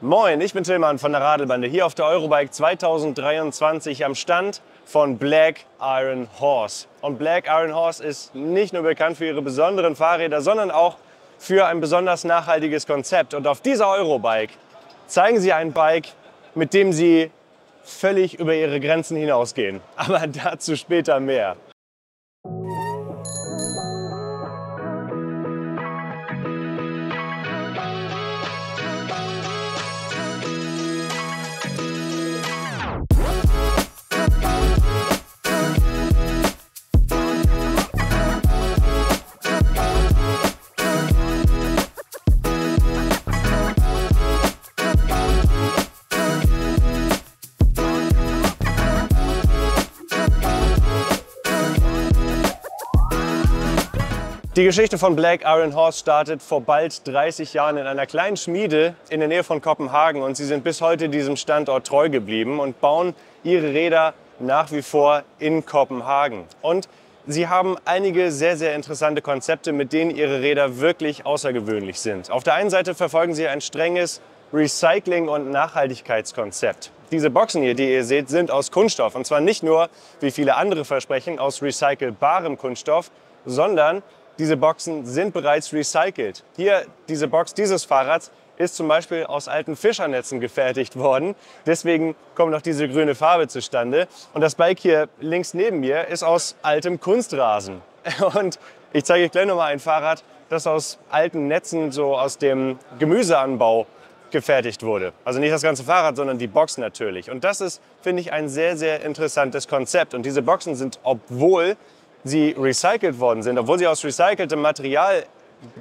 Moin, ich bin Tillmann von der Radelbande, hier auf der Eurobike 2023 am Stand von Black Iron Horse. Und Black Iron Horse ist nicht nur bekannt für ihre besonderen Fahrräder, sondern auch für ein besonders nachhaltiges Konzept. Und auf dieser Eurobike zeigen sie ein Bike, mit dem sie völlig über ihre Grenzen hinausgehen. Aber dazu später mehr. Die Geschichte von Black Iron Horse startet vor bald 30 Jahren in einer kleinen Schmiede in der Nähe von Kopenhagen und sie sind bis heute diesem Standort treu geblieben und bauen ihre Räder nach wie vor in Kopenhagen. Und sie haben einige sehr, sehr interessante Konzepte, mit denen ihre Räder wirklich außergewöhnlich sind. Auf der einen Seite verfolgen sie ein strenges Recycling- und Nachhaltigkeitskonzept. Diese Boxen hier, die ihr seht, sind aus Kunststoff. Und zwar nicht nur, wie viele andere versprechen, aus recycelbarem Kunststoff, sondern diese Boxen sind bereits recycelt. Hier, diese Box dieses Fahrrads ist zum Beispiel aus alten Fischernetzen gefertigt worden. Deswegen kommt noch diese grüne Farbe zustande. Und das Bike hier links neben mir ist aus altem Kunstrasen. Und ich zeige euch gleich nochmal ein Fahrrad, das aus alten Netzen, so aus dem Gemüseanbau gefertigt wurde. Also nicht das ganze Fahrrad, sondern die Box natürlich. Und das ist, finde ich, ein sehr, sehr interessantes Konzept. Und diese Boxen sind, obwohl sie recycelt worden sind, obwohl sie aus recyceltem Material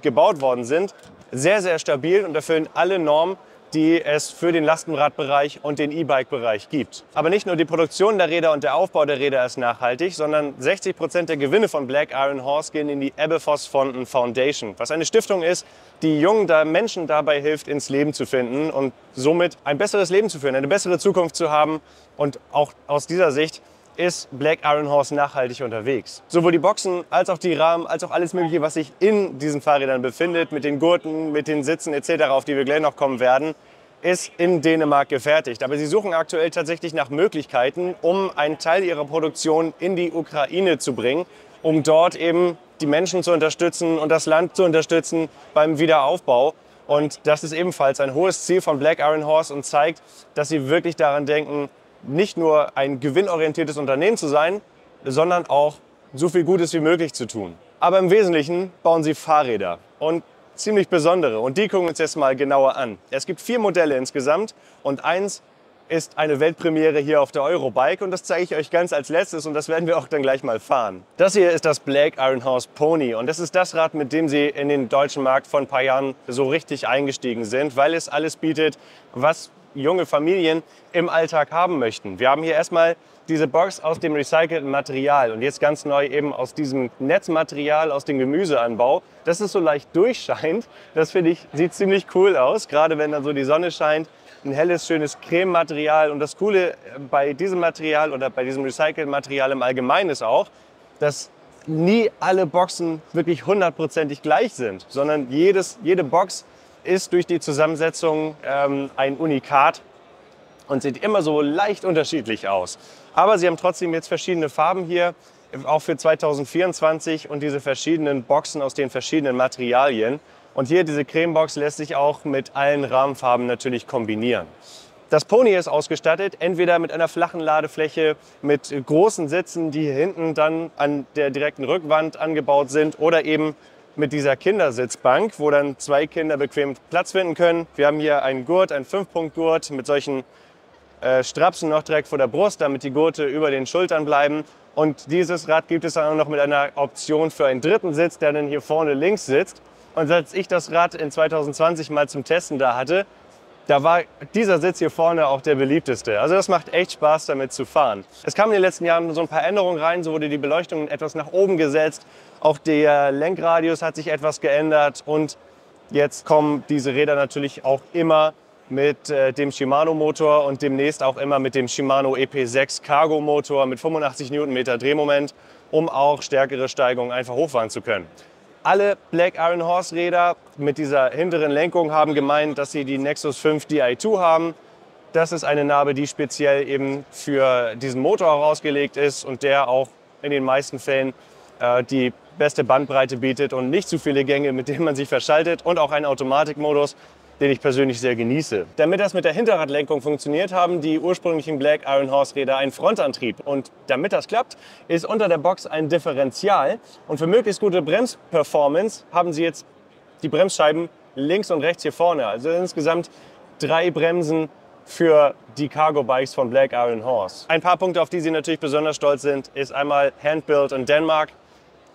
gebaut worden sind, sehr, sehr stabil und erfüllen alle Normen, die es für den Lastenradbereich und den E-Bike-Bereich gibt. Aber nicht nur die Produktion der Räder und der Aufbau der Räder ist nachhaltig, sondern 60% der Gewinne von Black Iron Horse gehen in die Aberforth Fountain Foundation, was eine Stiftung ist, die jungen Menschen dabei hilft, ins Leben zu finden und somit ein besseres Leben zu führen, eine bessere Zukunft zu haben. Und auch aus dieser Sicht ist Black Iron Horse nachhaltig unterwegs. Sowohl die Boxen als auch die Rahmen, als auch alles Mögliche, was sich in diesen Fahrrädern befindet, mit den Gurten, mit den Sitzen etc., auf die wir gleich noch kommen werden, ist in Dänemark gefertigt. Aber sie suchen aktuell tatsächlich nach Möglichkeiten, um einen Teil ihrer Produktion in die Ukraine zu bringen, um dort eben die Menschen zu unterstützen und das Land zu unterstützen beim Wiederaufbau. Und das ist ebenfalls ein hohes Ziel von Black Iron Horse und zeigt, dass sie wirklich daran denken, nicht nur ein gewinnorientiertes Unternehmen zu sein, sondern auch so viel Gutes wie möglich zu tun. Aber im Wesentlichen bauen sie Fahrräder und ziemlich besondere. Und die gucken wir uns jetzt mal genauer an. Es gibt 4 Modelle insgesamt und eins ist eine Weltpremiere hier auf der Eurobike und das zeige ich euch ganz als letztes und das werden wir auch dann gleich mal fahren. Das hier ist das Black Iron Horse Pony und das ist das Rad, mit dem sie in den deutschen Markt vor ein paar Jahren so richtig eingestiegen sind, weil es alles bietet, was junge Familien im Alltag haben möchten. Wir haben hier erstmal diese Box aus dem recycelten Material und jetzt ganz neu eben aus diesem Netzmaterial aus dem Gemüseanbau. Das ist so leicht durchscheint. Das finde ich, sieht ziemlich cool aus, gerade wenn dann so die Sonne scheint. Ein helles, schönes Cremematerial und das Coole bei diesem Material oder bei diesem recycelten Material im Allgemeinen ist auch, dass nie alle Boxen wirklich 100%ig gleich sind, sondern jede Box ist durch die Zusammensetzung ein Unikat und sieht immer so leicht unterschiedlich aus. Aber sie haben trotzdem jetzt verschiedene Farben hier, auch für 2024 und diese verschiedenen Boxen aus den verschiedenen Materialien. Und hier diese Cremebox lässt sich auch mit allen Rahmenfarben natürlich kombinieren. Das Pony ist ausgestattet, entweder mit einer flachen Ladefläche, mit großen Sitzen, die hier hinten dann an der direkten Rückwand angebaut sind oder eben mit dieser Kindersitzbank, wo dann 2 Kinder bequem Platz finden können. Wir haben hier einen Gurt, einen 5-Punkt-Gurt mit solchen Strapsen noch direkt vor der Brust, damit die Gurte über den Schultern bleiben. Und dieses Rad gibt es dann auch noch mit einer Option für einen dritten Sitz, der dann hier vorne links sitzt. Und als ich das Rad in 2020 mal zum Testen da hatte, da war dieser Sitz hier vorne auch der beliebteste. Also das macht echt Spaß, damit zu fahren. Es kamen in den letzten Jahren so ein paar Änderungen rein. So wurde die Beleuchtung etwas nach oben gesetzt. Auch der Lenkradius hat sich etwas geändert. Und jetzt kommen diese Räder natürlich auch immer mit dem Shimano-Motor und demnächst auch immer mit dem Shimano EP6 Cargo-Motor mit 85 Newtonmeter Drehmoment, um auch stärkere Steigungen einfach hochfahren zu können. Alle Black Iron Horse Räder mit dieser hinteren Lenkung haben gemeint, dass sie die Nexus 5 Di2 haben. Das ist eine Narbe, die speziell eben für diesen Motor ausgelegt ist und der auch in den meisten Fällen die beste Bandbreite bietet und nicht zu viele Gänge, mit denen man sich verschaltet, und auch einen Automatikmodus, den ich persönlich sehr genieße. Damit das mit der Hinterradlenkung funktioniert, haben die ursprünglichen Black Iron Horse Räder einen Frontantrieb. Und damit das klappt, ist unter der Box ein Differential. Und für möglichst gute Bremsperformance haben sie jetzt die Bremsscheiben links und rechts hier vorne. Also insgesamt 3 Bremsen für die Cargo-Bikes von Black Iron Horse. Ein paar Punkte, auf die sie natürlich besonders stolz sind, ist einmal Handbuilt in Denmark.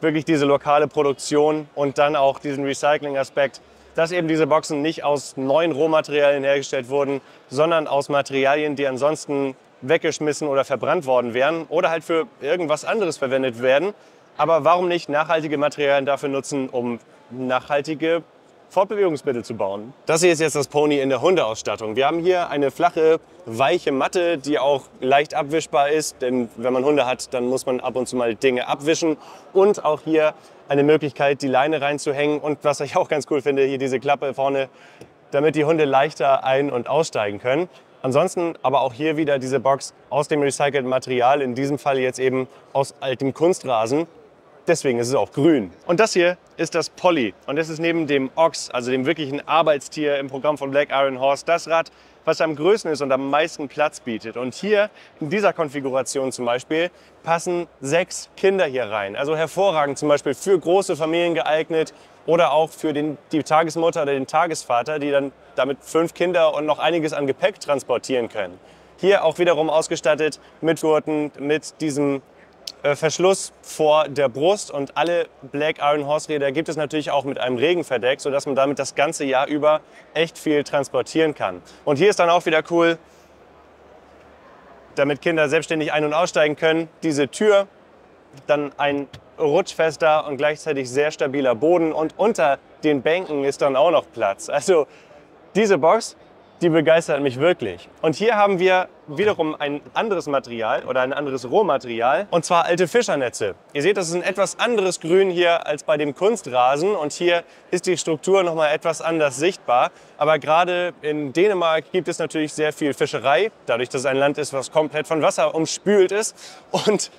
Wirklich diese lokale Produktion und dann auch diesen Recycling-Aspekt, dass eben diese Boxen nicht aus neuen Rohmaterialien hergestellt wurden, sondern aus Materialien, die ansonsten weggeschmissen oder verbrannt worden wären oder halt für irgendwas anderes verwendet werden. Aber warum nicht nachhaltige Materialien dafür nutzen, um nachhaltige Fortbewegungsmittel zu bauen? Das hier ist jetzt das Pony in der Hundeausstattung. Wir haben hier eine flache, weiche Matte, die auch leicht abwischbar ist. Denn wenn man Hunde hat, dann muss man ab und zu mal Dinge abwischen. Und auch hier eine Möglichkeit, die Leine reinzuhängen. Und was ich auch ganz cool finde, hier diese Klappe vorne, damit die Hunde leichter ein- und aussteigen können. Ansonsten aber auch hier wieder diese Box aus dem recycelten Material, in diesem Fall jetzt eben aus altem Kunstrasen. Deswegen ist es auch grün. Und das hier ist das Polly. Und das ist neben dem Ox, also dem wirklichen Arbeitstier im Programm von Black Iron Horse, das Rad, was am größten ist und am meisten Platz bietet. Und hier in dieser Konfiguration zum Beispiel passen 6 Kinder hier rein. Also hervorragend zum Beispiel für große Familien geeignet oder auch für die Tagesmutter oder den Tagesvater, die dann damit 5 Kinder und noch einiges an Gepäck transportieren können. Hier auch wiederum ausgestattet mit Gurten, mit diesem Verschluss vor der Brust, und alle Black Iron Horse Räder gibt es natürlich auch mit einem Regenverdeck, sodass man damit das ganze Jahr über echt viel transportieren kann. Und hier ist dann auch wieder cool, damit Kinder selbstständig ein- und aussteigen können, diese Tür, dann ein rutschfester und gleichzeitig sehr stabiler Boden, und unter den Bänken ist dann auch noch Platz. Also diese Box, die begeistert mich wirklich. Und hier haben wir wiederum ein anderes Material oder ein anderes Rohmaterial, und zwar alte Fischernetze. Ihr seht, das ist ein etwas anderes Grün hier als bei dem Kunstrasen, und hier ist die Struktur noch mal etwas anders sichtbar. Aber gerade in Dänemark gibt es natürlich sehr viel Fischerei, dadurch, dass es ein Land ist, was komplett von Wasser umspült ist. Und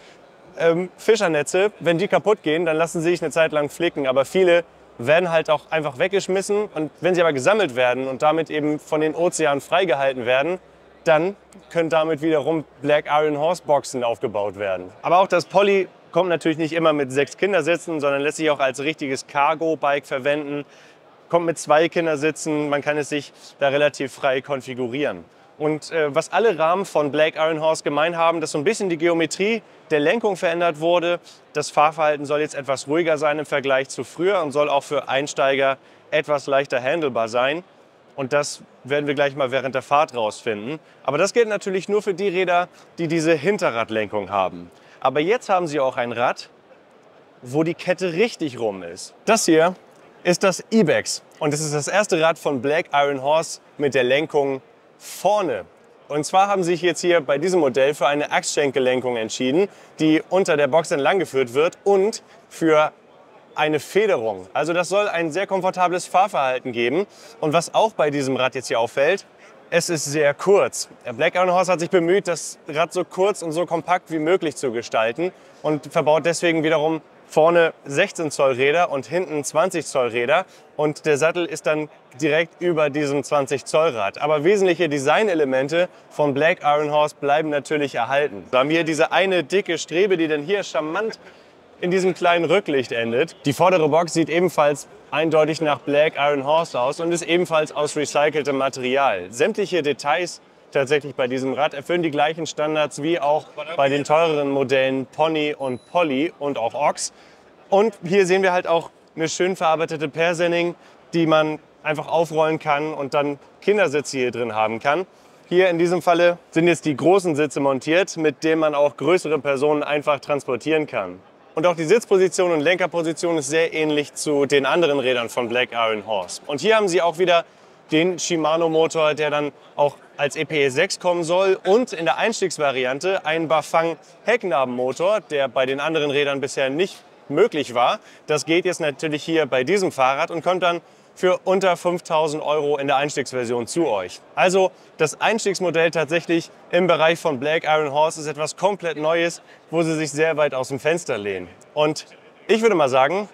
Fischernetze, wenn die kaputt gehen, dann lassen sie sich eine Zeit lang flicken, aber viele werden halt auch einfach weggeschmissen, und wenn sie aber gesammelt werden und damit eben von den Ozeanen freigehalten werden, dann können damit wiederum Black Iron Horse Boxen aufgebaut werden. Aber auch das Polly kommt natürlich nicht immer mit 6 Kindersitzen, sondern lässt sich auch als richtiges Cargo-Bike verwenden. Kommt mit 2 Kindersitzen, man kann es sich da relativ frei konfigurieren. Und was alle Rahmen von Black Iron Horse gemein haben, dass so ein bisschen die Geometrie der Lenkung verändert wurde. Das Fahrverhalten soll jetzt etwas ruhiger sein im Vergleich zu früher und soll auch für Einsteiger etwas leichter handelbar sein. Und das werden wir gleich mal während der Fahrt rausfinden. Aber das gilt natürlich nur für die Räder, die diese Hinterradlenkung haben. Aber jetzt haben sie auch ein Rad, wo die Kette richtig rum ist. Das hier ist das Ibex. Und es ist das erste Rad von Black Iron Horse mit der Lenkung vorne. Und zwar haben sie sich jetzt hier bei diesem Modell für eine Achsschenkellenkung entschieden, die unter der Box entlang geführt wird, und für eine Federung. Also das soll ein sehr komfortables Fahrverhalten geben. Und was auch bei diesem Rad jetzt hier auffällt, es ist sehr kurz. Der Black Iron Horse hat sich bemüht, das Rad so kurz und so kompakt wie möglich zu gestalten und verbaut deswegen wiederum vorne 16 Zoll Räder und hinten 20 Zoll Räder, und der Sattel ist dann direkt über diesem 20 Zoll Rad. Aber wesentliche Designelemente von Black Iron Horse bleiben natürlich erhalten. Wir haben hier diese eine dicke Strebe, die dann hier charmant in diesem kleinen Rücklicht endet. Die vordere Box sieht ebenfalls eindeutig nach Black Iron Horse aus und ist ebenfalls aus recyceltem Material. Sämtliche Details tatsächlich bei diesem Rad erfüllen die gleichen Standards wie auch bei den teureren Modellen Pony und Polly und auch Ox. Und hier sehen wir halt auch eine schön verarbeitete Persenning, die man einfach aufrollen kann und dann Kindersitze hier drin haben kann. Hier in diesem Falle sind jetzt die großen Sitze montiert, mit denen man auch größere Personen einfach transportieren kann. Und auch die Sitzposition und Lenkerposition ist sehr ähnlich zu den anderen Rädern von Black Iron Horse. Und hier haben sie auch wieder den Shimano-Motor, der dann auch als EPE6 kommen soll, und in der Einstiegsvariante einen Bafang Hecknabenmotor, der bei den anderen Rädern bisher nicht möglich war. Das geht jetzt natürlich hier bei diesem Fahrrad und kommt dann für unter 5.000 € in der Einstiegsversion zu euch. Also das Einstiegsmodell tatsächlich im Bereich von Black Iron Horse ist etwas komplett Neues, wo sie sich sehr weit aus dem Fenster lehnen. Und ich würde mal sagen,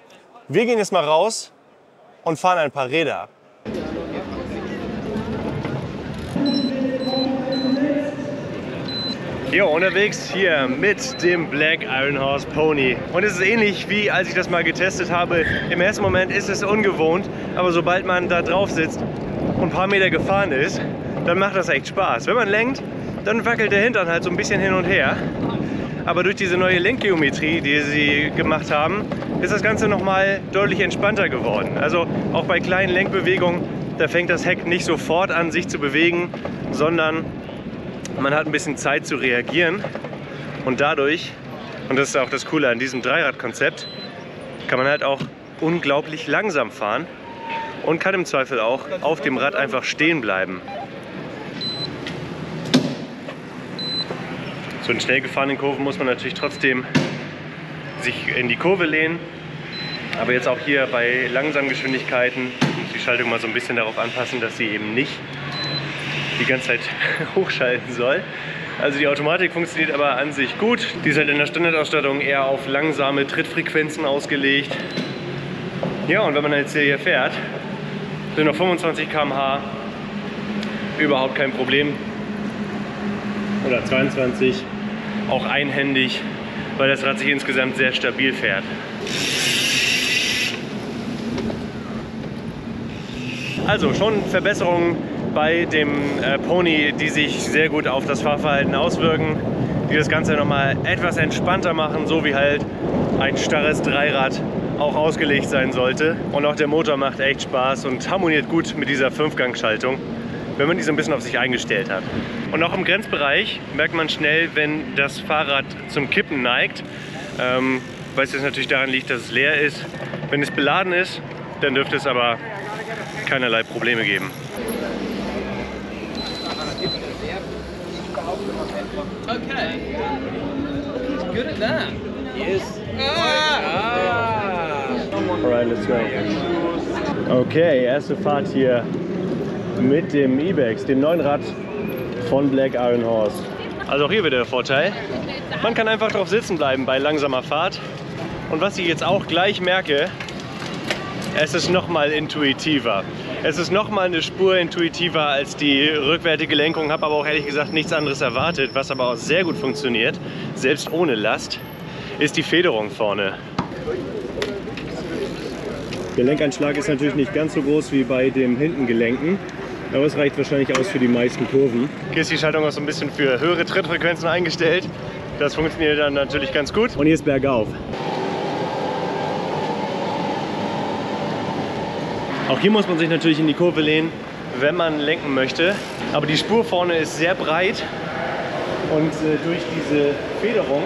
wir gehen jetzt mal raus und fahren ein paar Räder. Hier unterwegs hier mit dem Black Iron Horse Pony. Und es ist ähnlich wie als ich das mal getestet habe. Im ersten Moment ist es ungewohnt, aber sobald man da drauf sitzt und ein paar Meter gefahren ist, dann macht das echt Spaß. Wenn man lenkt, dann wackelt der Hintern halt so ein bisschen hin und her. Aber durch diese neue Lenkgeometrie, die sie gemacht haben, ist das Ganze nochmal deutlich entspannter geworden. Also auch bei kleinen Lenkbewegungen, da fängt das Heck nicht sofort an, sich zu bewegen, sondern man hat ein bisschen Zeit zu reagieren und dadurch, und das ist auch das Coole an diesem Dreiradkonzept, kann man halt auch unglaublich langsam fahren und kann im Zweifel auch auf dem Rad einfach stehen bleiben. So in schnell gefahrenen Kurven muss man natürlich trotzdem sich in die Kurve lehnen, aber jetzt auch hier bei langsamen Geschwindigkeiten muss die Schaltung mal so ein bisschen darauf anpassen, dass sie eben nicht die ganze Zeit hochschalten soll. Also die Automatik funktioniert aber an sich gut. Die ist halt in der Standardausstattung eher auf langsame Trittfrequenzen ausgelegt. Ja, und wenn man jetzt hier fährt, sind noch 25 km/h überhaupt kein Problem. Oder 22, auch einhändig, weil das Rad sich insgesamt sehr stabil fährt. Also schon Verbesserungen bei dem Pony, die sich sehr gut auf das Fahrverhalten auswirken, die das Ganze nochmal etwas entspannter machen, so wie halt ein starres Dreirad auch ausgelegt sein sollte. Und auch der Motor macht echt Spaß und harmoniert gut mit dieser Fünfgangschaltung, wenn man die so ein bisschen auf sich eingestellt hat. Und auch im Grenzbereich merkt man schnell, wenn das Fahrrad zum Kippen neigt, weil es jetzt natürlich daran liegt, dass es leer ist. Wenn es beladen ist, dann dürfte es aber keinerlei Probleme geben. Okay. He's good at that. Yes. Alright, let's go. Okay, erste Fahrt hier mit dem Ibex, dem neuen Rad von Black Iron Horse. Also auch hier wieder der Vorteil, man kann einfach drauf sitzen bleiben bei langsamer Fahrt. Und was ich jetzt auch gleich merke, es ist nochmal intuitiver. Es ist nochmal eine Spur intuitiver als die rückwärtige Lenkung, habe aber auch ehrlich gesagt nichts anderes erwartet. Was aber auch sehr gut funktioniert, selbst ohne Last, ist die Federung vorne. Der Lenkanschlag ist natürlich nicht ganz so groß wie bei dem Hintengelenken, aber es reicht wahrscheinlich aus für die meisten Kurven. Hier ist die Schaltung auch so ein bisschen für höhere Trittfrequenzen eingestellt. Das funktioniert dann natürlich ganz gut. Und hier ist bergauf. Auch hier muss man sich natürlich in die Kurve lehnen, wenn man lenken möchte. Aber die Spur vorne ist sehr breit und durch diese Federung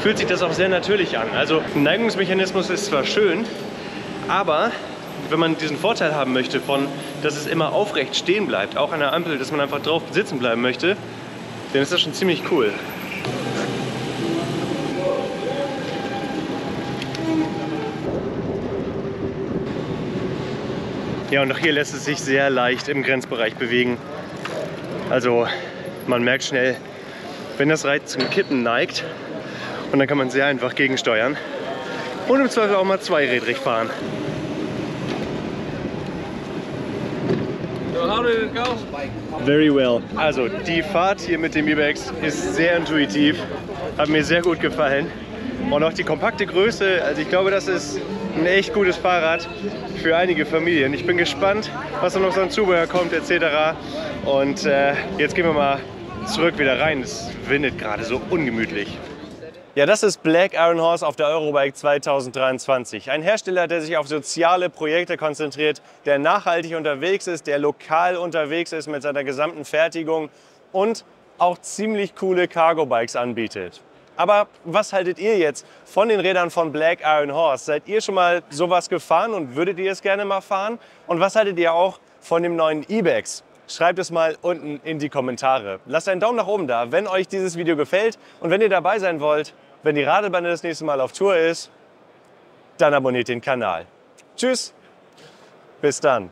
fühlt sich das auch sehr natürlich an. Also ein Neigungsmechanismus ist zwar schön, aber wenn man diesen Vorteil haben möchte, dass es immer aufrecht stehen bleibt, auch an der Ampel, dass man einfach drauf sitzen bleiben möchte, dann ist das schon ziemlich cool. Ja, und auch hier lässt es sich sehr leicht im Grenzbereich bewegen. Also man merkt schnell, wenn das Rad zum Kippen neigt, und dann kann man sehr einfach gegensteuern und im Zweifel auch mal zweirädrig fahren. So how did it go? Very well. Also die Fahrt hier mit dem Ibex ist sehr intuitiv, hat mir sehr gut gefallen. Und auch die kompakte Größe, also ich glaube, das ist ein echt gutes Fahrrad für einige Familien. Ich bin gespannt, was da noch so an Zubehör kommt etc. Und jetzt gehen wir mal zurück wieder rein. Es windet gerade so ungemütlich. Ja, das ist Black Iron Horse auf der Eurobike 2023. Ein Hersteller, der sich auf soziale Projekte konzentriert, der nachhaltig unterwegs ist, der lokal unterwegs ist mit seiner gesamten Fertigung und auch ziemlich coole Cargo-Bikes anbietet. Aber was haltet ihr jetzt von den Rädern von Black Iron Horse? Seid ihr schon mal sowas gefahren und würdet ihr es gerne mal fahren? Und was haltet ihr auch von dem neuen Ibex? Schreibt es mal unten in die Kommentare. Lasst einen Daumen nach oben da, wenn euch dieses Video gefällt. Und wenn ihr dabei sein wollt, Wenn die Radlbande das nächste Mal auf Tour ist, dann abonniert den Kanal. Tschüss, bis dann.